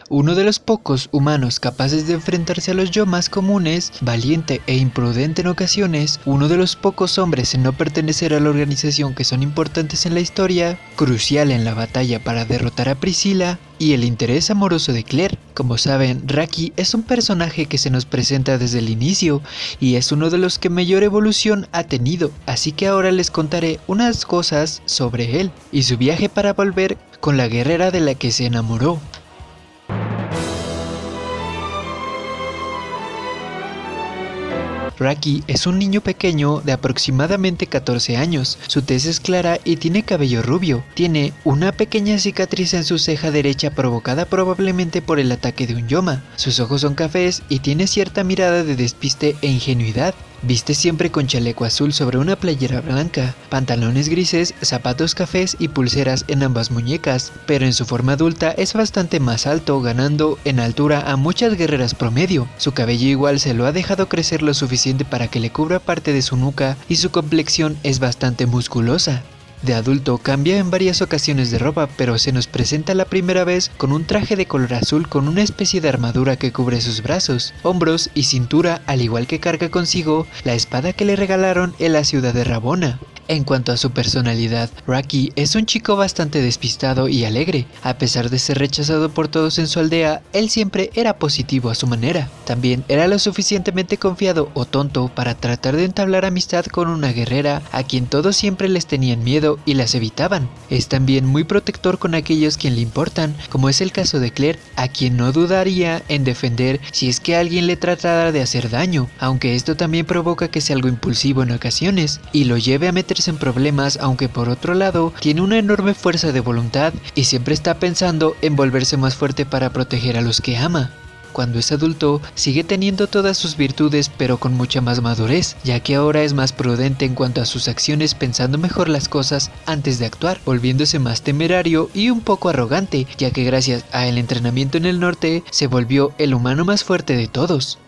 uno de los pocos humanos capaces de enfrentarse a los yomas comunes, valiente e imprudente en ocasiones, uno de los pocos hombres en no pertenecer a la organización que son importantes en la historia, crucial en la batalla para derrotar a Priscilla, y el interés amoroso de Claire. Como saben, Raki es un personaje que se nos presenta desde el inicio y es uno de los que mayor evolución ha tenido, así que ahora les contaré unas cosas sobre él y su viaje para volver con la guerrera de la que se enamoró. Raki es un niño pequeño de aproximadamente 14 años, su tez es clara y tiene cabello rubio. Tiene una pequeña cicatriz en su ceja derecha provocada probablemente por el ataque de un yoma. Sus ojos son cafés y tiene cierta mirada de despiste e ingenuidad. Viste siempre con chaleco azul sobre una playera blanca, pantalones grises, zapatos cafés y pulseras en ambas muñecas, pero en su forma adulta es bastante más alto, ganando en altura a muchas guerreras promedio. Su cabello igual se lo ha dejado crecer lo suficiente para que le cubra parte de su nuca y su complexión es bastante musculosa. De adulto cambia en varias ocasiones de ropa, pero se nos presenta la primera vez con un traje de color azul con una especie de armadura que cubre sus brazos, hombros y cintura, al igual que carga consigo la espada que le regalaron en la ciudad de Rabona. En cuanto a su personalidad, Raki es un chico bastante despistado y alegre. A pesar de ser rechazado por todos en su aldea, él siempre era positivo a su manera. También era lo suficientemente confiado o tonto para tratar de entablar amistad con una guerrera a quien todos siempre les tenían miedo y las evitaban. Es también muy protector con aquellos quien le importan, como es el caso de Claire, a quien no dudaría en defender si es que alguien le tratara de hacer daño, aunque esto también provoca que sea algo impulsivo en ocasiones y lo lleve a meterse en problemas, aunque por otro lado tiene una enorme fuerza de voluntad y siempre está pensando en volverse más fuerte para proteger a los que ama. Cuando es adulto, sigue teniendo todas sus virtudes pero con mucha más madurez, ya que ahora es más prudente en cuanto a sus acciones, pensando mejor las cosas antes de actuar, volviéndose más temerario y un poco arrogante, ya que gracias al entrenamiento en el norte se volvió el humano más fuerte de todos.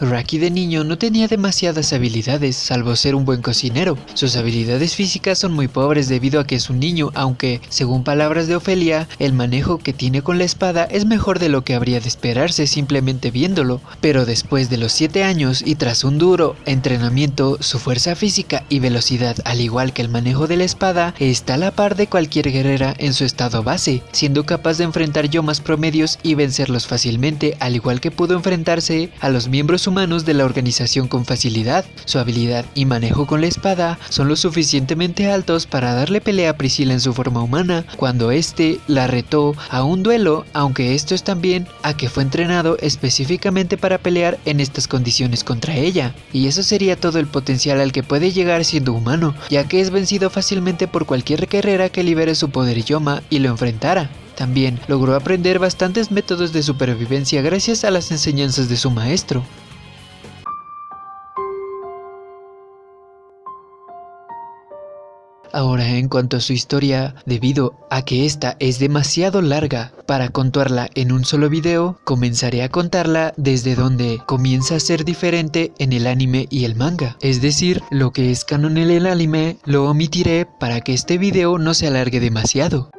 Raki de niño no tenía demasiadas habilidades, salvo ser un buen cocinero. Sus habilidades físicas son muy pobres debido a que es un niño, aunque, según palabras de Ofelia, el manejo que tiene con la espada es mejor de lo que habría de esperarse simplemente viéndolo. Pero después de los 7 años y tras un duro entrenamiento, su fuerza física y velocidad, al igual que el manejo de la espada, está a la par de cualquier guerrera en su estado base, siendo capaz de enfrentar yomas promedios y vencerlos fácilmente, al igual que pudo enfrentarse a los miembros humanos de la organización con facilidad. Su habilidad y manejo con la espada son lo suficientemente altos para darle pelea a Priscilla en su forma humana cuando éste la retó a un duelo, aunque esto es también a que fue entrenado específicamente para pelear en estas condiciones contra ella. Y eso sería todo el potencial al que puede llegar siendo humano, ya que es vencido fácilmente por cualquier guerrera que libere su poder Yoma y lo enfrentara. También logró aprender bastantes métodos de supervivencia gracias a las enseñanzas de su maestro. Ahora, en cuanto a su historia, debido a que esta es demasiado larga para contarla en un solo video, comenzaré a contarla desde donde comienza a ser diferente en el anime y el manga. Es decir, lo que es canon en el anime lo omitiré para que este video no se alargue demasiado.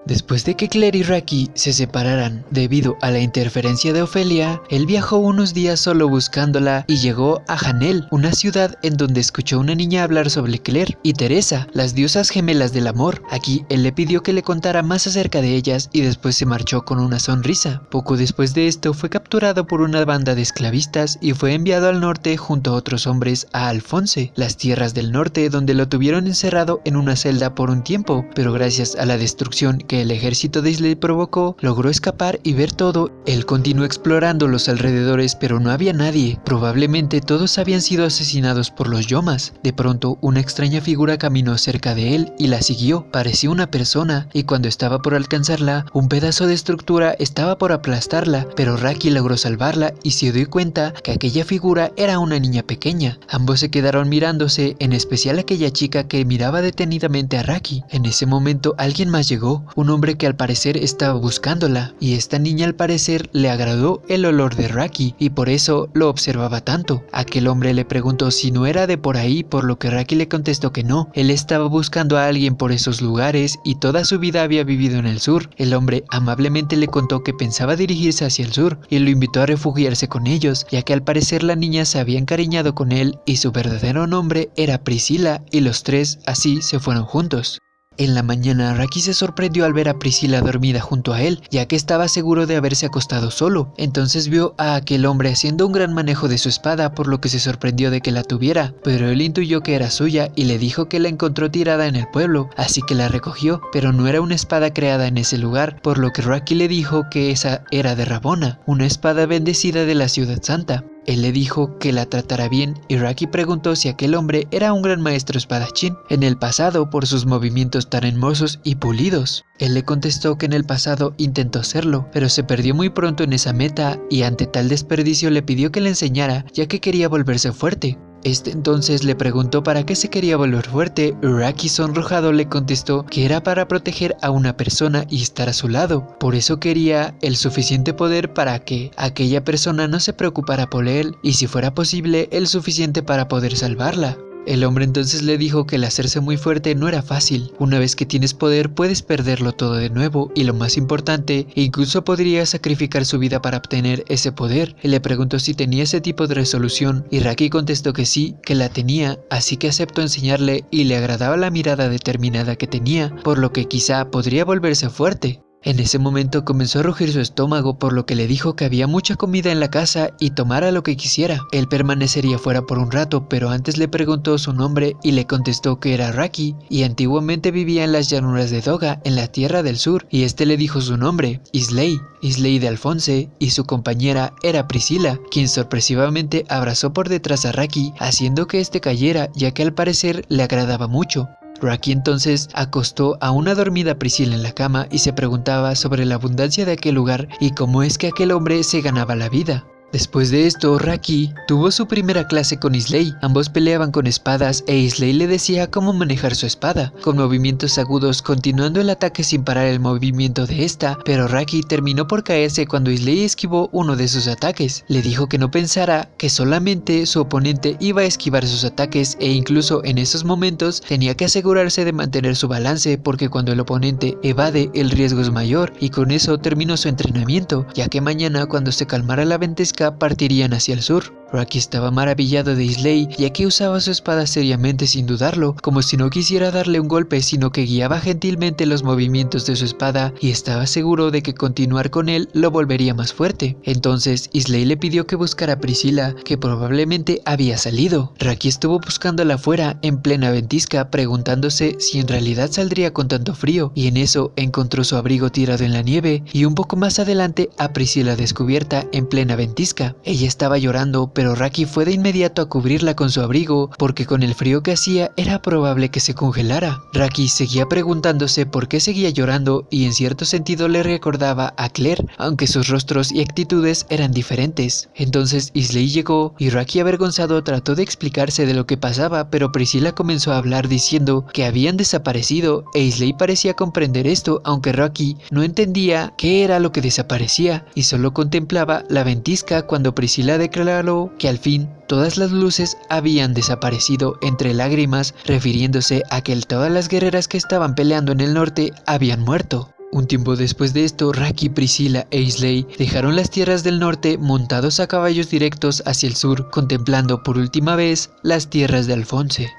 Después de que Claire y Raki se separaran debido a la interferencia de Ofelia, él viajó unos días solo buscándola y llegó a Hanel, una ciudad en donde escuchó a una niña hablar sobre Claire y Teresa, las diosas gemelas del amor. Aquí él le pidió que le contara más acerca de ellas y después se marchó con una sonrisa. Poco después de esto fue capturado por una banda de esclavistas y fue enviado al norte junto a otros hombres a Alphonse, las tierras del norte, donde lo tuvieron encerrado en una celda por un tiempo, pero gracias a la destrucción que el ejército de Islay provocó, logró escapar y ver todo. Él continuó explorando los alrededores, pero no había nadie. Probablemente todos habían sido asesinados por los yomas. De pronto, una extraña figura caminó cerca de él y la siguió. Parecía una persona, y cuando estaba por alcanzarla, un pedazo de estructura estaba por aplastarla, pero Raki logró salvarla y se dio cuenta que aquella figura era una niña pequeña. Ambos se quedaron mirándose, en especial aquella chica que miraba detenidamente a Raki. En ese momento, alguien más llegó, un hombre que al parecer estaba buscándola, y esta niña al parecer le agradó el olor de Raki y por eso lo observaba tanto. Aquel hombre le preguntó si no era de por ahí, por lo que Raki le contestó que no. Él estaba buscando a alguien por esos lugares y toda su vida había vivido en el sur. El hombre amablemente le contó que pensaba dirigirse hacia el sur y lo invitó a refugiarse con ellos, ya que al parecer la niña se había encariñado con él y su verdadero nombre era Priscila, y los tres así se fueron juntos. En la mañana, Raki se sorprendió al ver a Priscila dormida junto a él, ya que estaba seguro de haberse acostado solo. Entonces vio a aquel hombre haciendo un gran manejo de su espada, por lo que se sorprendió de que la tuviera, pero él intuyó que era suya y le dijo que la encontró tirada en el pueblo, así que la recogió, pero no era una espada creada en ese lugar, por lo que Raki le dijo que esa era de Rabona, una espada bendecida de la ciudad santa. Él le dijo que la tratara bien y Raki preguntó si aquel hombre era un gran maestro espadachín en el pasado por sus movimientos tan hermosos y pulidos. Él le contestó que en el pasado intentó serlo, pero se perdió muy pronto en esa meta y ante tal desperdicio le pidió que le enseñara, ya que quería volverse fuerte. Este entonces le preguntó para qué se quería volver fuerte. Raki sonrojado le contestó que era para proteger a una persona y estar a su lado. Por eso quería el suficiente poder para que aquella persona no se preocupara por él y si fuera posible el suficiente para poder salvarla. El hombre entonces le dijo que el hacerse muy fuerte no era fácil. Una vez que tienes poder puedes perderlo todo de nuevo y lo más importante, incluso podría sacrificar su vida para obtener ese poder. Él le preguntó si tenía ese tipo de resolución y Raki contestó que sí, que la tenía, así que aceptó enseñarle y le agradaba la mirada determinada que tenía, por lo que quizá podría volverse fuerte. En ese momento comenzó a rugir su estómago, por lo que le dijo que había mucha comida en la casa y tomara lo que quisiera. Él permanecería fuera por un rato, pero antes le preguntó su nombre y le contestó que era Raki y antiguamente vivía en las llanuras de Doga, en la tierra del sur, y este le dijo su nombre, Islay de Alfonse, y su compañera era Priscila, quien sorpresivamente abrazó por detrás a Raki, haciendo que este cayera, ya que al parecer le agradaba mucho. Raki entonces acostó a una dormida Priscila en la cama y se preguntaba sobre la abundancia de aquel lugar y cómo es que aquel hombre se ganaba la vida. Después de esto, Raki tuvo su primera clase con Islay. Ambos peleaban con espadas e Islay le decía cómo manejar su espada, con movimientos agudos, continuando el ataque sin parar el movimiento de esta, pero Raki terminó por caerse cuando Islay esquivó uno de sus ataques. Le dijo que no pensara que solamente su oponente iba a esquivar sus ataques e incluso en esos momentos tenía que asegurarse de mantener su balance porque cuando el oponente evade el riesgo es mayor y con eso terminó su entrenamiento, ya que mañana cuando se calmara la ventisca partirían hacia el sur. Raki estaba maravillado de Islay, ya que usaba su espada seriamente sin dudarlo, como si no quisiera darle un golpe, sino que guiaba gentilmente los movimientos de su espada y estaba seguro de que continuar con él lo volvería más fuerte. Entonces Islay le pidió que buscara a Priscila, que probablemente había salido. Raki estuvo buscándola afuera en plena ventisca, preguntándose si en realidad saldría con tanto frío, y en eso encontró su abrigo tirado en la nieve y un poco más adelante a Priscila descubierta en plena ventisca. Ella estaba llorando, pero Raki fue de inmediato a cubrirla con su abrigo porque con el frío que hacía era probable que se congelara. Raki seguía preguntándose por qué seguía llorando y en cierto sentido le recordaba a Claire, aunque sus rostros y actitudes eran diferentes. Entonces Islay llegó y Raki avergonzado trató de explicarse de lo que pasaba, pero Priscila comenzó a hablar diciendo que habían desaparecido e Islay parecía comprender esto, aunque Raki no entendía qué era lo que desaparecía y solo contemplaba la ventisca cuando Priscila declaró que al fin todas las luces habían desaparecido entre lágrimas, refiriéndose a que todas las guerreras que estaban peleando en el norte habían muerto. Un tiempo después de esto, Raki, Priscila e Islay dejaron las tierras del norte montados a caballos directos hacia el sur, contemplando por última vez las tierras de Alfonse.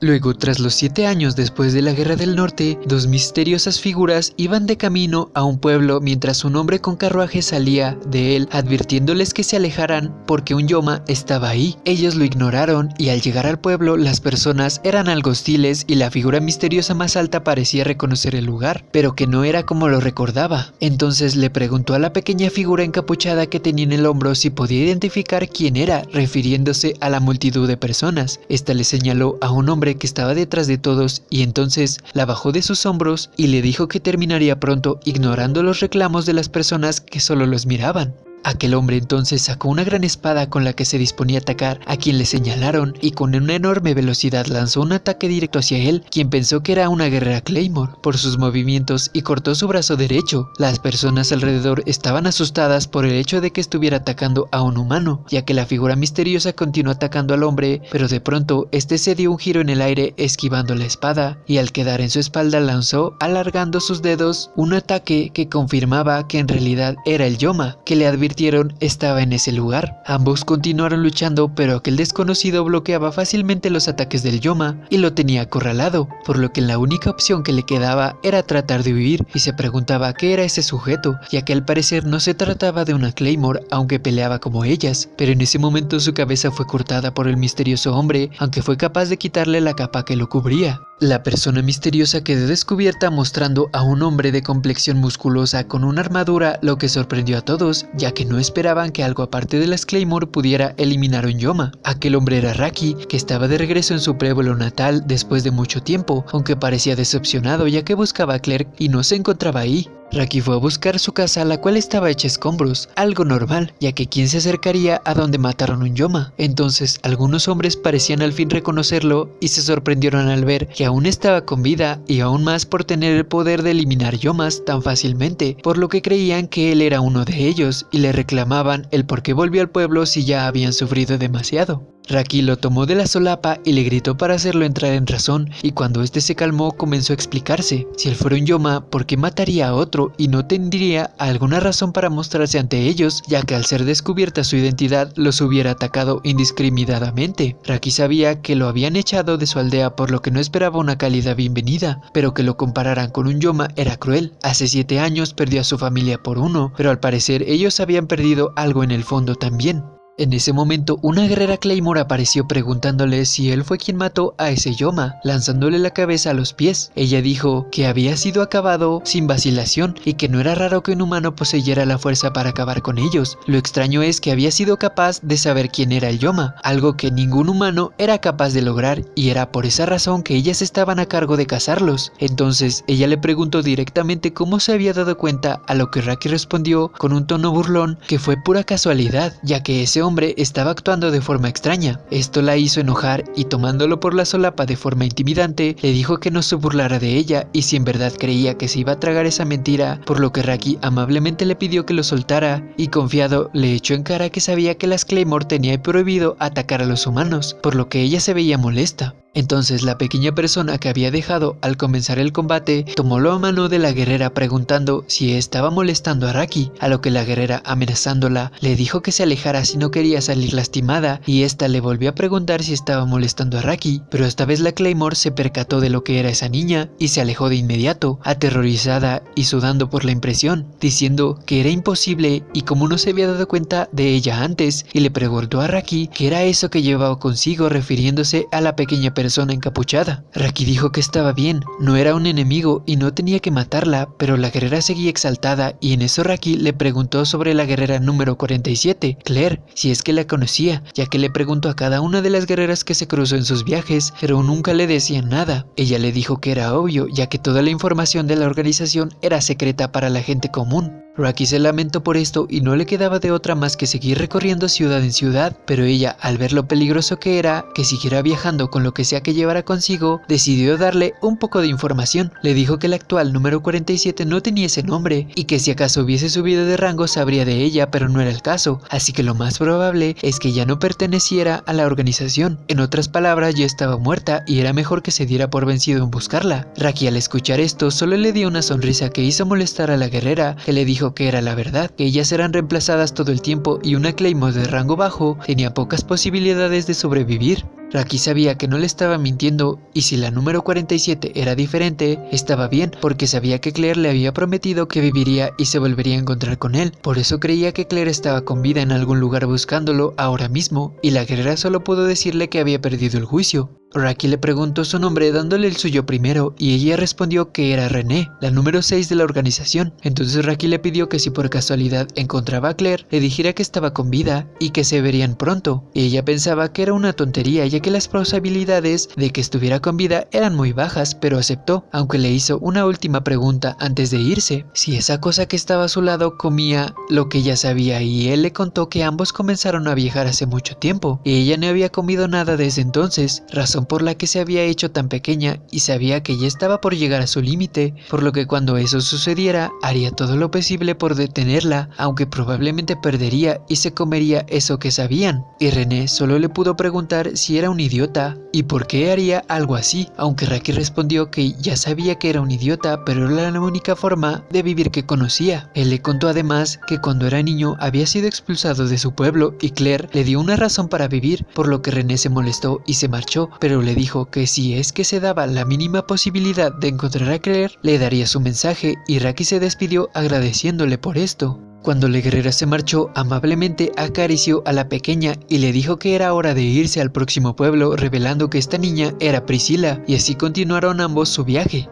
Luego, tras los 7 años después de la Guerra del Norte, dos misteriosas figuras iban de camino a un pueblo mientras un hombre con carruaje salía de él, advirtiéndoles que se alejaran porque un Yoma estaba ahí. Ellos lo ignoraron y al llegar al pueblo las personas eran algo hostiles y la figura misteriosa más alta parecía reconocer el lugar, pero que no era como lo recordaba. Entonces le preguntó a la pequeña figura encapuchada que tenía en el hombro si podía identificar quién era, refiriéndose a la multitud de personas. Esta le señaló a un hombre que estaba detrás de todos y entonces la bajó de sus hombros y le dijo que terminaría pronto, ignorando los reclamos de las personas que solo los miraban. Aquel hombre entonces sacó una gran espada con la que se disponía a atacar a quien le señalaron y con una enorme velocidad lanzó un ataque directo hacia él, quien pensó que era una guerrera Claymore por sus movimientos y cortó su brazo derecho. Las personas alrededor estaban asustadas por el hecho de que estuviera atacando a un humano, ya que la figura misteriosa continuó atacando al hombre, pero de pronto este se dio un giro en el aire esquivando la espada y al quedar en su espalda lanzó, alargando sus dedos, un ataque que confirmaba que en realidad era el Yoma, que le advirtieron estaba en ese lugar. Ambos continuaron luchando, pero aquel desconocido bloqueaba fácilmente los ataques del Yoma y lo tenía acorralado, por lo que la única opción que le quedaba era tratar de huir, y se preguntaba qué era ese sujeto, ya que al parecer no se trataba de una Claymore, aunque peleaba como ellas, pero en ese momento su cabeza fue cortada por el misterioso hombre, aunque fue capaz de quitarle la capa que lo cubría. La persona misteriosa quedó descubierta mostrando a un hombre de complexión musculosa con una armadura, lo que sorprendió a todos, ya que no esperaban que algo aparte de las Claymore pudiera eliminar un Yoma. Aquel hombre era Raki, que estaba de regreso en su pueblo natal después de mucho tiempo, aunque parecía decepcionado ya que buscaba a Claire y no se encontraba ahí. Raki fue a buscar su casa, la cual estaba hecha escombros, algo normal, ya que ¿quién se acercaría a donde mataron un Yoma? Entonces algunos hombres parecían al fin reconocerlo y se sorprendieron al ver que aún estaba con vida y aún más por tener el poder de eliminar Yomas tan fácilmente, por lo que creían que él era uno de ellos y le reclamaban el por qué volvió al pueblo si ya habían sufrido demasiado. Raki lo tomó de la solapa y le gritó para hacerlo entrar en razón, y cuando este se calmó comenzó a explicarse. Si él fuera un Yoma, ¿por qué mataría a otro y no tendría alguna razón para mostrarse ante ellos, ya que al ser descubierta su identidad los hubiera atacado indiscriminadamente? Raki sabía que lo habían echado de su aldea, por lo que no esperaba una cálida bienvenida, pero que lo compararan con un Yoma era cruel. Hace 7 años perdió a su familia por uno, pero al parecer ellos habían perdido algo en el fondo también. En ese momento, una guerrera Claymore apareció preguntándole si él fue quien mató a ese Yoma, lanzándole la cabeza a los pies. Ella dijo que había sido acabado sin vacilación y que no era raro que un humano poseyera la fuerza para acabar con ellos. Lo extraño es que había sido capaz de saber quién era el Yoma, algo que ningún humano era capaz de lograr, y era por esa razón que ellas estaban a cargo de cazarlos. Entonces, ella le preguntó directamente cómo se había dado cuenta, a lo que Raki respondió con un tono burlón que fue pura casualidad, ya que ese hombre estaba actuando de forma extraña. Esto la hizo enojar y tomándolo por la solapa de forma intimidante, le dijo que no se burlara de ella y si en verdad creía que se iba a tragar esa mentira, por lo que Raki amablemente le pidió que lo soltara y confiado le echó en cara que sabía que las Claymore tenía prohibido atacar a los humanos, por lo que ella se veía molesta. Entonces la pequeña persona que había dejado al comenzar el combate tomó la mano de la guerrera preguntando si estaba molestando a Raki, a lo que la guerrera, amenazándola, le dijo que se alejara si no quería salir lastimada, y esta le volvió a preguntar si estaba molestando a Raki, pero esta vez la Claymore se percató de lo que era esa niña y se alejó de inmediato, aterrorizada y sudando por la impresión, diciendo que era imposible y como no se había dado cuenta de ella antes, y le preguntó a Raki qué era eso que llevaba consigo, refiriéndose a la pequeña persona encapuchada. Raki dijo que estaba bien, no era un enemigo y no tenía que matarla, pero la guerrera seguía exaltada y en eso Raki le preguntó sobre la guerrera número 47, Claire, si es que la conocía, ya que le preguntó a cada una de las guerreras que se cruzó en sus viajes, pero nunca le decían nada. Ella le dijo que era obvio, ya que toda la información de la organización era secreta para la gente común. Raki se lamentó por esto y no le quedaba de otra más que seguir recorriendo ciudad en ciudad, pero ella, al ver lo peligroso que era que siguiera viajando con lo que sea que llevara consigo, decidió darle un poco de información. Le dijo que el actual número 47 no tenía ese nombre y que si acaso hubiese subido de rango sabría de ella, pero no era el caso, así que lo más probable es que ya no perteneciera a la organización. En otras palabras, ya estaba muerta y era mejor que se diera por vencido en buscarla. Raki, al escuchar esto, solo le dio una sonrisa que hizo molestar a la guerrera, que le dijo que era la verdad, que ellas eran reemplazadas todo el tiempo y una Claymore de rango bajo tenía pocas posibilidades de sobrevivir. Raki sabía que no le estaba mintiendo y si la número 47 era diferente, estaba bien porque sabía que Claire le había prometido que viviría y se volvería a encontrar con él. Por eso creía que Claire estaba con vida en algún lugar buscándolo ahora mismo y la guerrera solo pudo decirle que había perdido el juicio. Raki le preguntó su nombre dándole el suyo primero y ella respondió que era René, la número 6 de la organización. Entonces Raki le pidió que si por casualidad encontraba a Claire, le dijera que estaba con vida y que se verían pronto. Ella pensaba que era una tontería ya que las posibilidades de que estuviera con vida eran muy bajas, pero aceptó, aunque le hizo una última pregunta antes de irse, si esa cosa que estaba a su lado comía lo que ella sabía, y él le contó que ambos comenzaron a viajar hace mucho tiempo y ella no había comido nada desde entonces, razón por la que se había hecho tan pequeña y sabía que ya estaba por llegar a su límite, por lo que cuando eso sucediera haría todo lo posible por detenerla, aunque probablemente perdería y se comería eso que sabían. Y René solo le pudo preguntar si era un idiota y por qué haría algo así, aunque Raki respondió que ya sabía que era un idiota, pero era la única forma de vivir que conocía. Él le contó además que cuando era niño había sido expulsado de su pueblo y Claire le dio una razón para vivir, por lo que René se molestó y se marchó, pero le dijo que si es que se daba la mínima posibilidad de encontrar a Claire, le daría su mensaje, y Raki se despidió agradeciéndole por esto. Cuando la guerrera se marchó, amablemente acarició a la pequeña y le dijo que era hora de irse al próximo pueblo, revelando que esta niña era Priscila, y así continuaron ambos su viaje.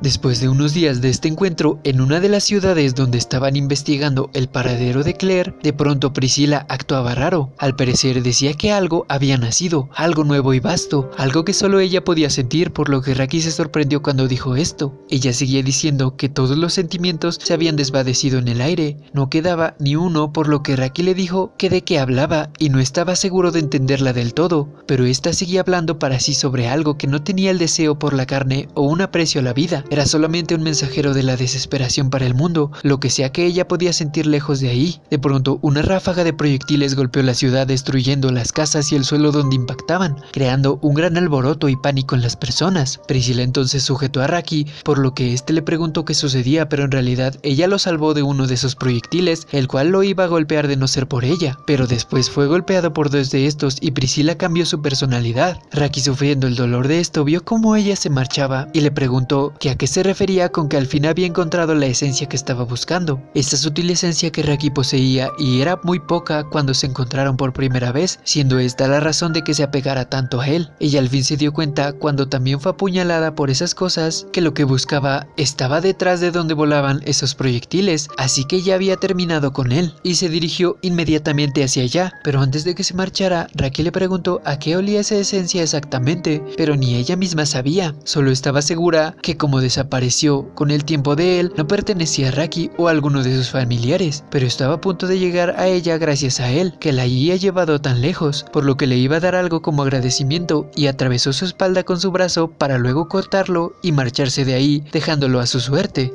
Después de unos días de este encuentro, en una de las ciudades donde estaban investigando el paradero de Claire, de pronto Priscila actuaba raro. Al parecer decía que algo había nacido, algo nuevo y vasto, algo que solo ella podía sentir, por lo que Raki se sorprendió cuando dijo esto. Ella seguía diciendo que todos los sentimientos se habían desvanecido en el aire, no quedaba ni uno, por lo que Raki le dijo que de qué hablaba y no estaba seguro de entenderla del todo, pero esta seguía hablando para sí sobre algo que no tenía el deseo por la carne o un aprecio a la vida. Era solamente un mensajero de la desesperación para el mundo, lo que sea que ella podía sentir lejos de ahí. De pronto, una ráfaga de proyectiles golpeó la ciudad, destruyendo las casas y el suelo donde impactaban, creando un gran alboroto y pánico en las personas. Priscila entonces sujetó a Raki, por lo que este le preguntó qué sucedía, pero en realidad ella lo salvó de uno de esos proyectiles, el cual lo iba a golpear de no ser por ella. Pero después fue golpeado por dos de estos y Priscila cambió su personalidad. Raki, sufriendo el dolor de esto, vio cómo ella se marchaba y le preguntó que a qué se refería con que al fin había encontrado la esencia que estaba buscando. Esa sutil esencia que Raki poseía, y era muy poca cuando se encontraron por primera vez, siendo esta la razón de que se apegara tanto a él. Ella al fin se dio cuenta, cuando también fue apuñalada por esas cosas, que lo que buscaba estaba detrás de donde volaban esos proyectiles, así que ya había terminado con él, y se dirigió inmediatamente hacia allá. Pero antes de que se marchara, Raki le preguntó a qué olía esa esencia exactamente, pero ni ella misma sabía. Solo estaba segura que como desapareció con el tiempo de él, no pertenecía a Raki o a alguno de sus familiares, pero estaba a punto de llegar a ella gracias a él, que la había llevado tan lejos, por lo que le iba a dar algo como agradecimiento, y atravesó su espalda con su brazo para luego cortarlo y marcharse de ahí, dejándolo a su suerte.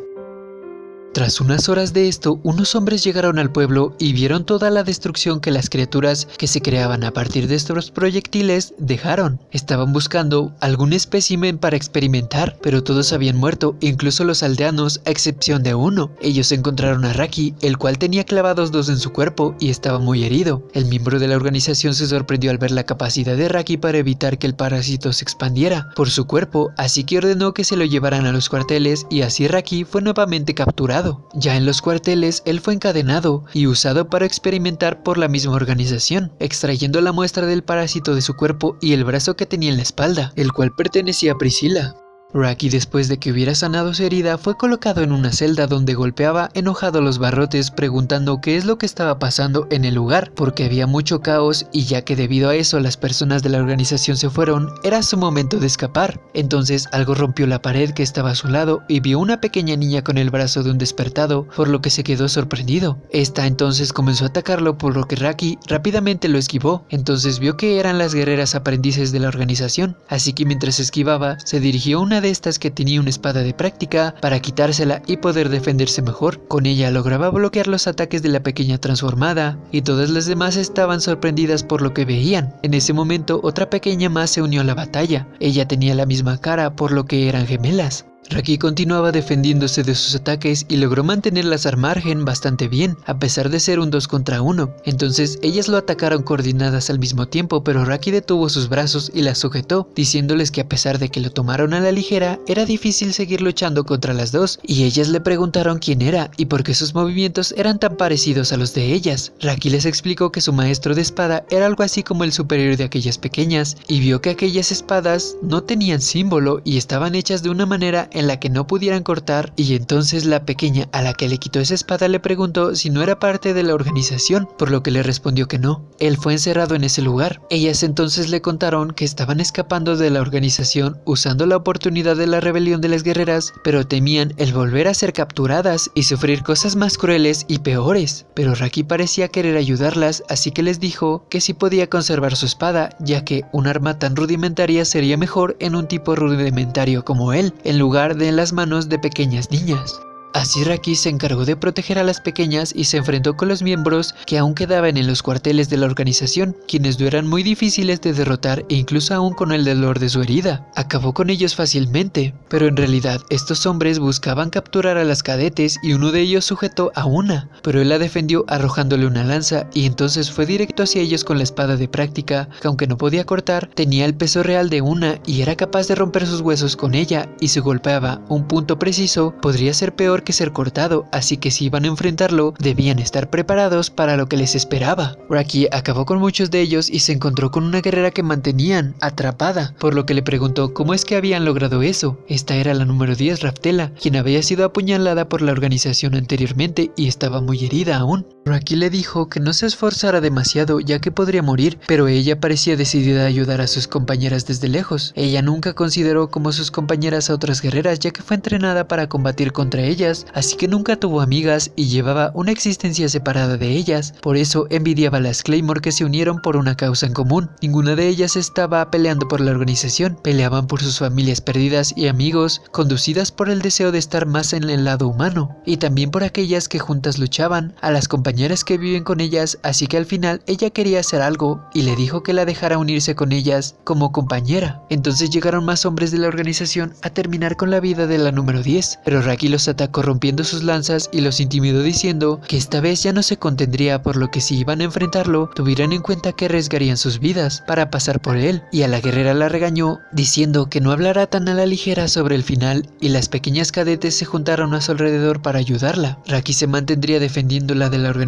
Tras unas horas de esto, unos hombres llegaron al pueblo y vieron toda la destrucción que las criaturas que se creaban a partir de estos proyectiles dejaron. Estaban buscando algún espécimen para experimentar, pero todos habían muerto, incluso los aldeanos, a excepción de uno. Ellos encontraron a Raki, el cual tenía clavados dos en su cuerpo y estaba muy herido. El miembro de la organización se sorprendió al ver la capacidad de Raki para evitar que el parásito se expandiera por su cuerpo, así que ordenó que se lo llevaran a los cuarteles, y así Raki fue nuevamente capturado. Ya en los cuarteles, él fue encadenado y usado para experimentar por la misma organización, extrayendo la muestra del parásito de su cuerpo y el brazo que tenía en la espalda, el cual pertenecía a Priscila. Raki, después de que hubiera sanado su herida, fue colocado en una celda donde golpeaba enojado los barrotes, preguntando qué es lo que estaba pasando en el lugar, porque había mucho caos, y ya que debido a eso las personas de la organización se fueron, era su momento de escapar. Entonces algo rompió la pared que estaba a su lado y vio una pequeña niña con el brazo de un despertado, por lo que se quedó sorprendido. Esta entonces comenzó a atacarlo, por lo que Raki rápidamente lo esquivó. Entonces vio que eran las guerreras aprendices de la organización, así que mientras esquivaba, se dirigió a una de estas que tenía una espada de práctica para quitársela y poder defenderse mejor. Con ella lograba bloquear los ataques de la pequeña transformada, y todas las demás estaban sorprendidas por lo que veían. En ese momento, otra pequeña más se unió a la batalla. Ella tenía la misma cara, por lo que eran gemelas. Raki continuaba defendiéndose de sus ataques y logró mantenerlas al margen bastante bien, a pesar de ser un 2 contra 1. Entonces ellas lo atacaron coordinadas al mismo tiempo, pero Raki detuvo sus brazos y las sujetó, diciéndoles que a pesar de que lo tomaron a la ligera, era difícil seguir luchando contra las dos, y ellas le preguntaron quién era y por qué sus movimientos eran tan parecidos a los de ellas. Raki les explicó que su maestro de espada era algo así como el superior de aquellas pequeñas, y vio que aquellas espadas no tenían símbolo y estaban hechas de una manera en la que no pudieran cortar, y entonces la pequeña a la que le quitó esa espada le preguntó si no era parte de la organización, por lo que le respondió que no. Él fue encerrado en ese lugar. Ellas entonces le contaron que estaban escapando de la organización usando la oportunidad de la rebelión de las guerreras, pero temían el volver a ser capturadas y sufrir cosas más crueles y peores. Pero Raki parecía querer ayudarlas, así que les dijo que sí podía conservar su espada, ya que un arma tan rudimentaria sería mejor en un tipo rudimentario como él, en lugar de en las manos de pequeñas niñas. Así Raki se encargó de proteger a las pequeñas y se enfrentó con los miembros que aún quedaban en los cuarteles de la organización, quienes no eran muy difíciles de derrotar e incluso aún con el dolor de su herida. Acabó con ellos fácilmente, pero en realidad estos hombres buscaban capturar a las cadetes y uno de ellos sujetó a una, pero él la defendió arrojándole una lanza y entonces fue directo hacia ellos con la espada de práctica, que aunque no podía cortar, tenía el peso real de una y era capaz de romper sus huesos con ella, y si golpeaba un punto preciso, podría ser peor que ser cortado, así que si iban a enfrentarlo, debían estar preparados para lo que les esperaba. Raki acabó con muchos de ellos y se encontró con una guerrera que mantenían atrapada, por lo que le preguntó cómo es que habían logrado eso. Esta era la número 10, Raftela, quien había sido apuñalada por la organización anteriormente y estaba muy herida aún. Raki le dijo que no se esforzara demasiado ya que podría morir, pero ella parecía decidida a ayudar a sus compañeras desde lejos. Ella nunca consideró como sus compañeras a otras guerreras ya que fue entrenada para combatir contra ellas, así que nunca tuvo amigas y llevaba una existencia separada de ellas. Por eso envidiaba a las Claymore que se unieron por una causa en común. Ninguna de ellas estaba peleando por la organización, peleaban por sus familias perdidas y amigos, conducidas por el deseo de estar más en el lado humano, y también por aquellas que juntas luchaban, a las compañeras que viven con ellas, así que al final ella quería hacer algo y le dijo que la dejara unirse con ellas como compañera. Entonces llegaron más hombres de la organización a terminar con la vida de la número 10, pero Raki los atacó rompiendo sus lanzas y los intimidó diciendo que esta vez ya no se contendría, por lo que si iban a enfrentarlo, tuvieran en cuenta que arriesgarían sus vidas para pasar por él, y a la guerrera la regañó diciendo que no hablara tan a la ligera sobre el final, y las pequeñas cadetes se juntaron a su alrededor para ayudarla. Raki se mantendría defendiéndola de la organización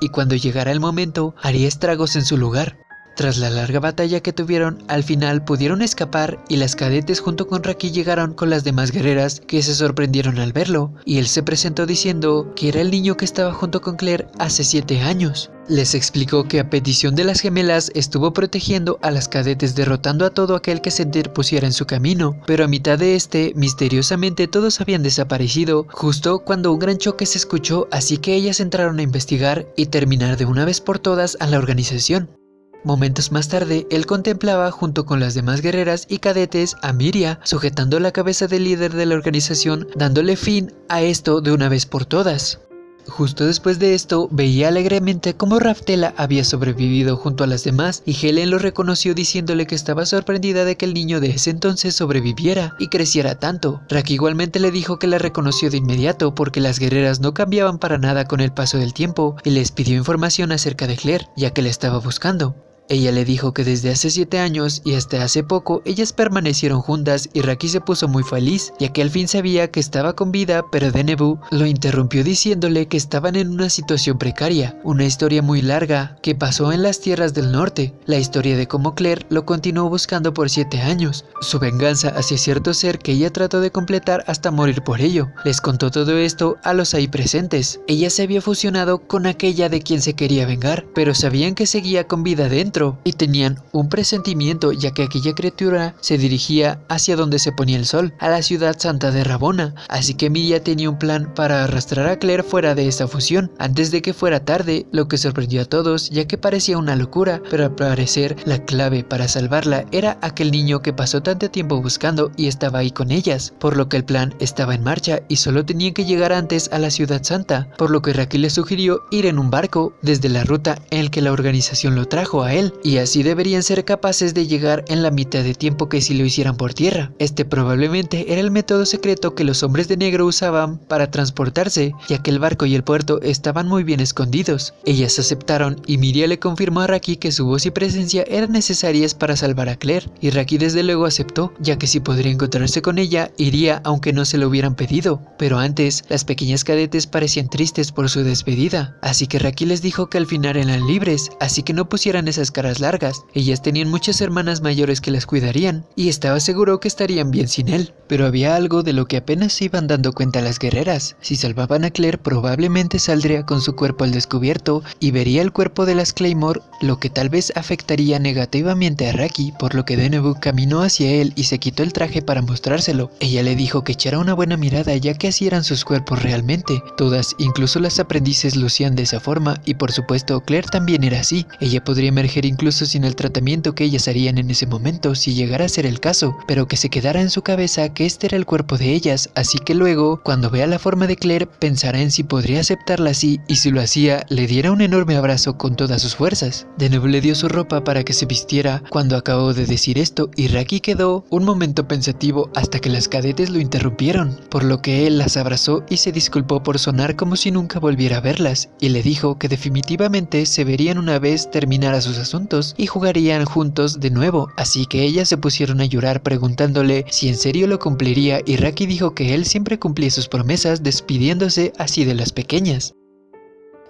y cuando llegara el momento haría estragos en su lugar. Tras la larga batalla que tuvieron, al final pudieron escapar y las cadetes junto con Raki llegaron con las demás guerreras que se sorprendieron al verlo, y él se presentó diciendo que era el niño que estaba junto con Claire hace 7 años. Les explicó que a petición de las gemelas estuvo protegiendo a las cadetes derrotando a todo aquel que se interpusiera en su camino, pero a mitad de misteriosamente todos habían desaparecido justo cuando un gran choque se escuchó, así que ellas entraron a investigar y terminar de una vez por todas a la organización. Momentos más tarde, él contemplaba junto con las demás guerreras y cadetes a Miria, sujetando la cabeza del líder de la organización, dándole fin a esto de una vez por todas. Justo después de esto, veía alegremente cómo Raftela había sobrevivido junto a las demás, y Helen lo reconoció diciéndole que estaba sorprendida de que el niño de ese entonces sobreviviera y creciera tanto. Raki igualmente le dijo que la reconoció de inmediato porque las guerreras no cambiaban para nada con el paso del tiempo, y les pidió información acerca de Claire, ya que la estaba buscando. Ella le dijo que desde hace 7 años y hasta hace poco ellas permanecieron juntas, y Raki se puso muy feliz, ya que al fin sabía que estaba con vida, pero Denebu lo interrumpió diciéndole que estaban en una situación precaria, una historia muy larga que pasó en las tierras del norte, la historia de cómo Claire lo continuó buscando por 7 años, su venganza hacia cierto ser que ella trató de completar hasta morir por ello. Les contó todo esto a los ahí presentes. Ella se había fusionado con aquella de quien se quería vengar, pero sabían que seguía con vida dentro, y tenían un presentimiento, ya que aquella criatura se dirigía hacia donde se ponía el sol, a la ciudad santa de Rabona, así que Miria tenía un plan para arrastrar a Claire fuera de esa fusión, antes de que fuera tarde, lo que sorprendió a todos, ya que parecía una locura, pero al parecer la clave para salvarla era aquel niño que pasó tanto tiempo buscando y estaba ahí con ellas, por lo que el plan estaba en marcha y solo tenían que llegar antes a la ciudad santa, por lo que Raki le sugirió ir en un barco desde la ruta en la que la organización lo trajo a él. él, y así deberían ser capaces de llegar en la mitad de tiempo que si lo hicieran por tierra. Este probablemente era el método secreto que los hombres de negro usaban para transportarse, ya que el barco y el puerto estaban muy bien escondidos. Ellas aceptaron y Miria le confirmó a Raki que su voz y presencia eran necesarias para salvar a Claire, y Raki desde luego aceptó, ya que si podría encontrarse con ella, iría aunque no se lo hubieran pedido. Pero antes, las pequeñas cadetes parecían tristes por su despedida, así que Raki les dijo que al final eran libres, así que no pusieran esas caras largas. Ellas tenían muchas hermanas mayores que las cuidarían, y estaba seguro que estarían bien sin él. Pero había algo de lo que apenas se iban dando cuenta las guerreras. Si salvaban a Claire, probablemente saldría con su cuerpo al descubierto y vería el cuerpo de las Claymore, lo que tal vez afectaría negativamente a Raki, por lo que Denebook caminó hacia él y se quitó el traje para mostrárselo. Ella le dijo que echara una buena mirada, ya que así eran sus cuerpos realmente. Todas, incluso las aprendices, lucían de esa forma, y por supuesto Claire también era así. Ella podría emerger incluso sin el tratamiento que ellas harían en ese momento, si llegara a ser el caso, pero que se quedara en su cabeza que este era el cuerpo de ellas, así que luego, cuando vea la forma de Claire, pensará en si podría aceptarla así, y si lo hacía, le diera un enorme abrazo con todas sus fuerzas. Denebook le dio su ropa para que se vistiera cuando acabó de decir esto, y Raki quedó un momento pensativo hasta que las cadetes lo interrumpieron, por lo que él las abrazó y se disculpó por sonar como si nunca volviera a verlas, y le dijo que definitivamente se verían una vez terminara sus asuntos y jugarían juntos de nuevo, así que ellas se pusieron a llorar preguntándole si en serio lo cumpliría, y Raki dijo que él siempre cumplía sus promesas despidiéndose así de las pequeñas.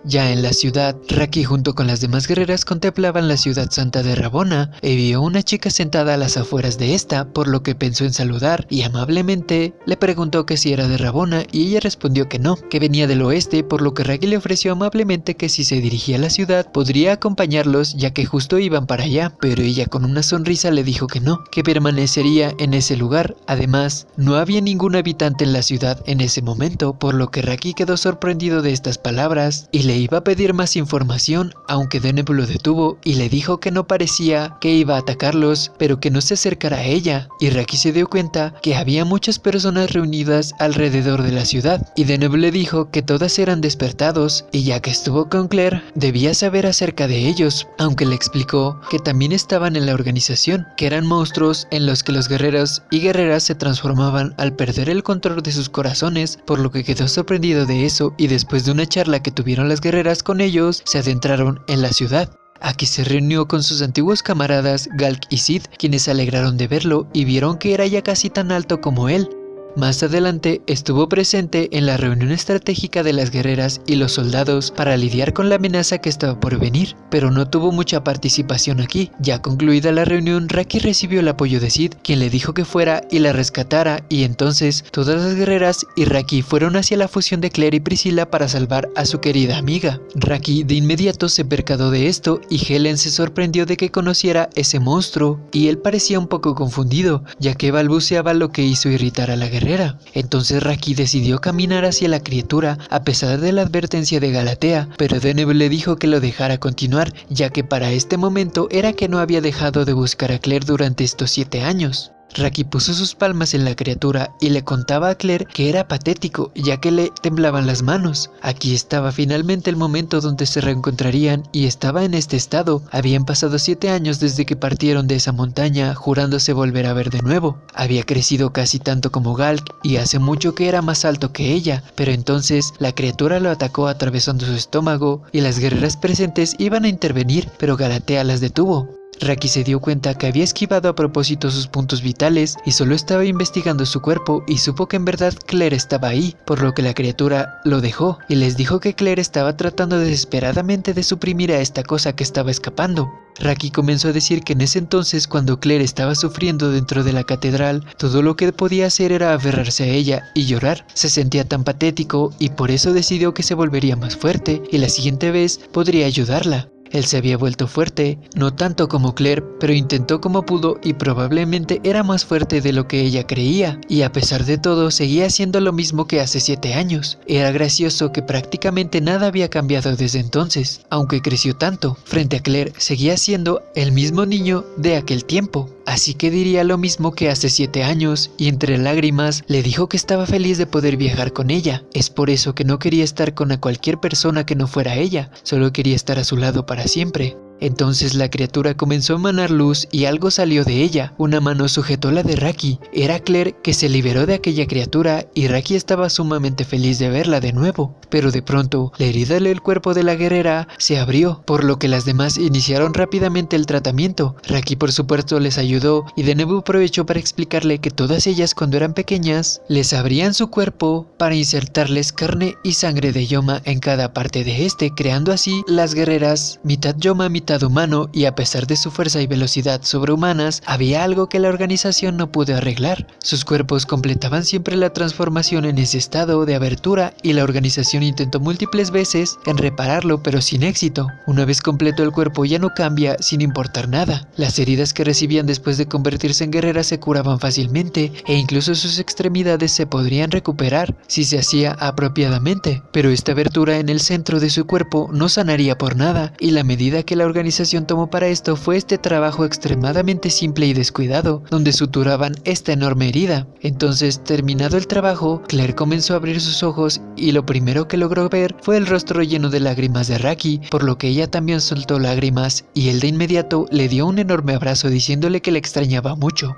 Ya en la ciudad, Raki junto con las demás guerreras contemplaban la ciudad santa de Rabona y vio una chica sentada a las afueras de esta, por lo que pensó en saludar y amablemente le preguntó que si era de Rabona y ella respondió que no, que venía del oeste, por lo que Raki le ofreció amablemente que si se dirigía a la ciudad podría acompañarlos ya que justo iban para allá, pero ella con una sonrisa le dijo que no, que permanecería en ese lugar. Además, no había ningún habitante en la ciudad en ese momento, por lo que Raki quedó sorprendido de estas palabras y le iba a pedir más información, aunque Denebook lo detuvo y le dijo que no parecía que iba a atacarlos, pero que no se acercara a ella, y Raki se dio cuenta que había muchas personas reunidas alrededor de la ciudad, y Denebook le dijo que todas eran despertados, y ya que estuvo con Claire, debía saber acerca de ellos, aunque le explicó que también estaban en la organización, que eran monstruos en los que los guerreros y guerreras se transformaban al perder el control de sus corazones, por lo que quedó sorprendido de eso, y después de una charla que tuvieron las guerreras con ellos, se adentraron en la ciudad. Aquí se reunió con sus antiguos camaradas Galk y Sid, quienes se alegraron de verlo y vieron que era ya casi tan alto como él. Más adelante estuvo presente en la reunión estratégica de las guerreras y los soldados para lidiar con la amenaza que estaba por venir, pero no tuvo mucha participación aquí. Ya concluida la reunión, Raki recibió el apoyo de Sid, quien le dijo que fuera y la rescatara, y entonces todas las guerreras y Raki fueron hacia la fusión de Claire y Priscilla para salvar a su querida amiga. Raki de inmediato se percató de esto y Helen se sorprendió de que conociera ese monstruo, y él parecía un poco confundido, ya que balbuceaba, lo que hizo irritar a la guerrera. Entonces Raki decidió caminar hacia la criatura a pesar de la advertencia de Galatea, pero Denebook le dijo que lo dejara continuar, ya que para este momento era que no había dejado de buscar a Claire durante estos 7 años. Raki puso sus palmas en la criatura y le contaba a Claire que era patético, ya que le temblaban las manos. Aquí estaba finalmente el momento donde se reencontrarían, y estaba en este estado. Habían pasado 7 años desde que partieron de esa montaña, jurándose volver a ver de nuevo. Había crecido casi tanto como Galk, y hace mucho que era más alto que ella, pero entonces la criatura lo atacó atravesando su estómago, y las guerreras presentes iban a intervenir, pero Galatea las detuvo. Raki se dio cuenta que había esquivado a propósito sus puntos vitales y solo estaba investigando su cuerpo, y supo que en verdad Claire estaba ahí, por lo que la criatura lo dejó y les dijo que Claire estaba tratando desesperadamente de suprimir a esta cosa que estaba escapando. Raki comenzó a decir que en ese entonces, cuando Claire estaba sufriendo dentro de la catedral, todo lo que podía hacer era aferrarse a ella y llorar. Se sentía tan patético y por eso decidió que se volvería más fuerte y la siguiente vez podría ayudarla. Él se había vuelto fuerte, no tanto como Claire, pero intentó como pudo y probablemente era más fuerte de lo que ella creía, y a pesar de todo seguía haciendo lo mismo que hace 7 años. Era gracioso que prácticamente nada había cambiado desde entonces, aunque creció tanto. Frente a Claire seguía siendo el mismo niño de aquel tiempo, así que diría lo mismo que hace 7 años, y entre lágrimas le dijo que estaba feliz de poder viajar con ella. Es por eso que no quería estar con cualquier persona que no fuera ella, solo quería estar a su lado para siempre. Entonces la criatura comenzó a emanar luz y algo salió de ella. Una mano sujetó la de Raki. Era Claire, que se liberó de aquella criatura, y Raki estaba sumamente feliz de verla de nuevo. Pero de pronto, la herida del cuerpo de la guerrera se abrió, por lo que las demás iniciaron rápidamente el tratamiento. Raki por supuesto les ayudó y de nuevo aprovechó para explicarle que todas ellas cuando eran pequeñas les abrían su cuerpo para insertarles carne y sangre de Yoma en cada parte de este, creando así las guerreras mitad Yoma mitad humano, y a pesar de su fuerza y velocidad sobrehumanas, había algo que la organización no pudo arreglar. Sus cuerpos completaban siempre la transformación en ese estado de abertura y la organización intentó múltiples veces en repararlo, pero sin éxito. Una vez completo el cuerpo ya no cambia sin importar nada. Las heridas que recibían después de convertirse en guerreras se curaban fácilmente e incluso sus extremidades se podrían recuperar si se hacía apropiadamente, pero esta abertura en el centro de su cuerpo no sanaría por nada, y la medida que la organización tomó para esto fue este trabajo extremadamente simple y descuidado, donde suturaban esta enorme herida. Entonces, terminado el trabajo, Claire comenzó a abrir sus ojos y lo primero que logró ver fue el rostro lleno de lágrimas de Raki, por lo que ella también soltó lágrimas y él de inmediato le dio un enorme abrazo diciéndole que le extrañaba mucho.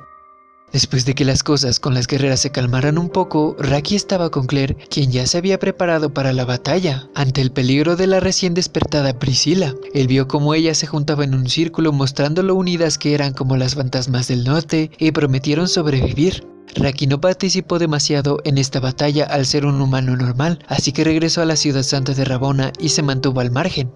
Después de que las cosas con las guerreras se calmaran un poco, Raki estaba con Claire, quien ya se había preparado para la batalla, ante el peligro de la recién despertada Priscilla. Él vio cómo ellas se juntaban en un círculo mostrando lo unidas que eran como las fantasmas del norte y prometieron sobrevivir. Raki no participó demasiado en esta batalla al ser un humano normal, así que regresó a la ciudad santa de Rabona y se mantuvo al margen.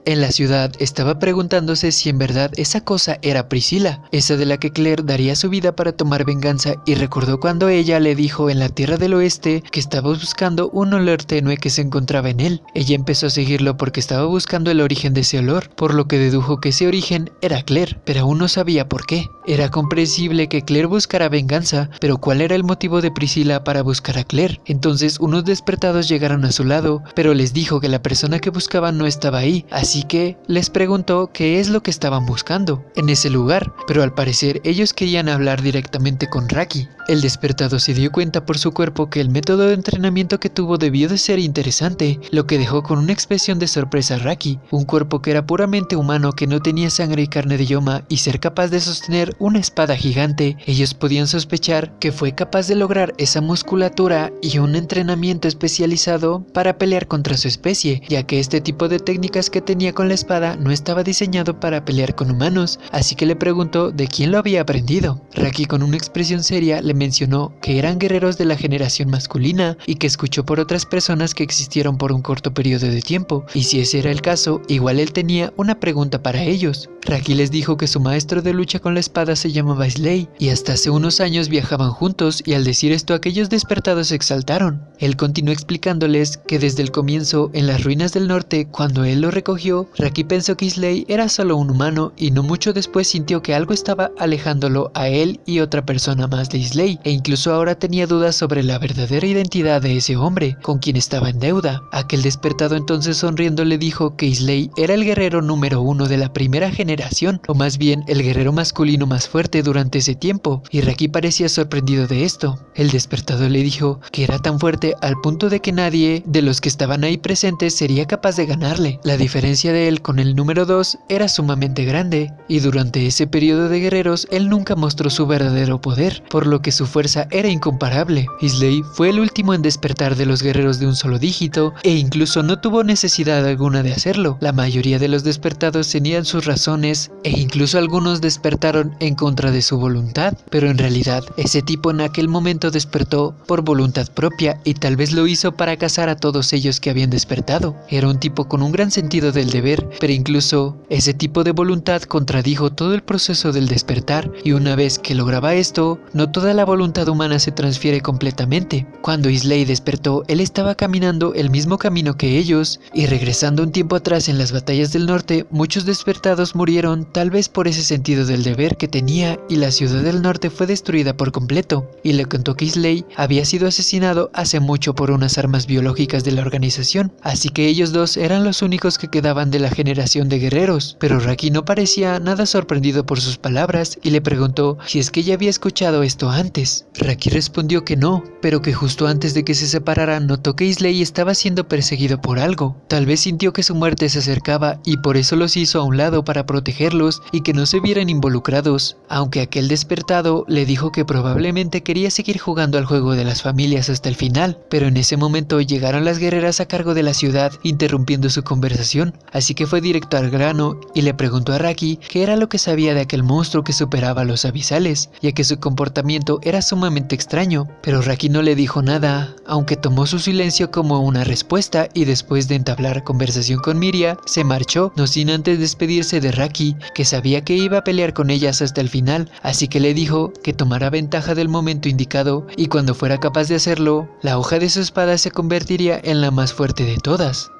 En la ciudad estaba preguntándose si en verdad esa cosa era Priscilla, esa de la que Claire daría su vida para tomar venganza, y recordó cuando ella le dijo en la Tierra del Oeste que estaba buscando un olor tenue que se encontraba en él. Ella empezó a seguirlo porque estaba buscando el origen de ese olor, por lo que dedujo que ese origen era Claire, pero aún no sabía por qué. Era comprensible que Claire buscara venganza, pero ¿cuál era el motivo de Priscilla para buscar a Claire? Entonces unos despertados llegaron a su lado, pero les dijo que la persona que buscaban no estaba ahí, así que les preguntó qué es lo que estaban buscando en ese lugar, pero al parecer ellos querían hablar directamente con Raki. El despertado se dio cuenta por su cuerpo que el método de entrenamiento que tuvo debió de ser interesante, lo que dejó con una expresión de sorpresa a Raki, un cuerpo que era puramente humano, que no tenía sangre y carne de Yoma, y ser capaz de sostener una espada gigante. Ellos podían sospechar que fue capaz de lograr esa musculatura y un entrenamiento especializado para pelear contra su especie, ya que este tipo de técnicas que tenía con la espada no estaba diseñado para pelear con humanos, así que le preguntó de quién lo había aprendido. Raki, con una expresión seria, le mencionó que eran guerreros de la generación masculina y que escuchó por otras personas que existieron por un corto periodo de tiempo, y si ese era el caso, igual él tenía una pregunta para ellos. Raki les dijo que su maestro de lucha con la espada se llamaba Islay, y hasta hace unos años viajaban juntos, y al decir esto aquellos despertados se exaltaron. Él continuó explicándoles que desde el comienzo, en las ruinas del norte, cuando él lo recogió, Raki pensó que Islay era solo un humano, y no mucho después sintió que algo estaba alejándolo a él y otra persona más de Islay, e incluso ahora tenía dudas sobre la verdadera identidad de ese hombre, con quien estaba en deuda. Aquel despertado entonces sonriendo le dijo que Islay era el guerrero número 1 de la primera generación, o más bien el guerrero masculino más fuerte durante ese tiempo, y Raki parecía sorprendido de esto. El despertado le dijo que era tan fuerte al punto de que nadie de los que estaban ahí presentes sería capaz de ganarle. La diferencia de él con el número 2 era sumamente grande, y durante ese periodo de guerreros él nunca mostró su verdadero poder, por lo que su fuerza era incomparable. Islay fue el último en despertar de los guerreros de un solo dígito, e incluso no tuvo necesidad alguna de hacerlo. La mayoría de los despertados tenían sus razones, e incluso algunos despertaron en contra de su voluntad, pero en realidad ese tipo en aquel momento despertó por voluntad propia, y tal vez lo hizo para cazar a todos ellos que habían despertado. Era un tipo con un gran sentido del deber, pero incluso ese tipo de voluntad contradijo todo el proceso del despertar, y una vez que lograba esto, no toda la voluntad humana se transfiere completamente. Cuando Islay despertó, él estaba caminando el mismo camino que ellos, y regresando un tiempo atrás en las batallas del norte, muchos despertados murieron murieron, tal vez por ese sentido del deber que tenía, y la ciudad del norte fue destruida por completo, y le contó que Isley había sido asesinado hace mucho por unas armas biológicas de la organización, así que ellos dos eran los únicos que quedaban de la generación de guerreros. Pero Raki no parecía nada sorprendido por sus palabras y le preguntó si es que ya había escuchado esto antes. Raki respondió que no, pero que justo antes de que se separaran notó que Isley estaba siendo perseguido por algo. Tal vez sintió que su muerte se acercaba y por eso los hizo a un lado para protegerlos y que no se vieran involucrados, aunque aquel despertado le dijo que probablemente quería seguir jugando al juego de las familias hasta el final, pero en ese momento llegaron las guerreras a cargo de la ciudad interrumpiendo su conversación, así que fue directo al grano y le preguntó a Raki qué era lo que sabía de aquel monstruo que superaba a los abisales, ya que su comportamiento era sumamente extraño, pero Raki no le dijo nada, aunque tomó su silencio como una respuesta y después de entablar conversación con Miria, se marchó, no sin antes despedirse de Raki, que sabía que iba a pelear con ellas hasta el final, así que le dijo que tomara ventaja del momento indicado y cuando fuera capaz de hacerlo, la hoja de su espada se convertiría en la más fuerte de todas.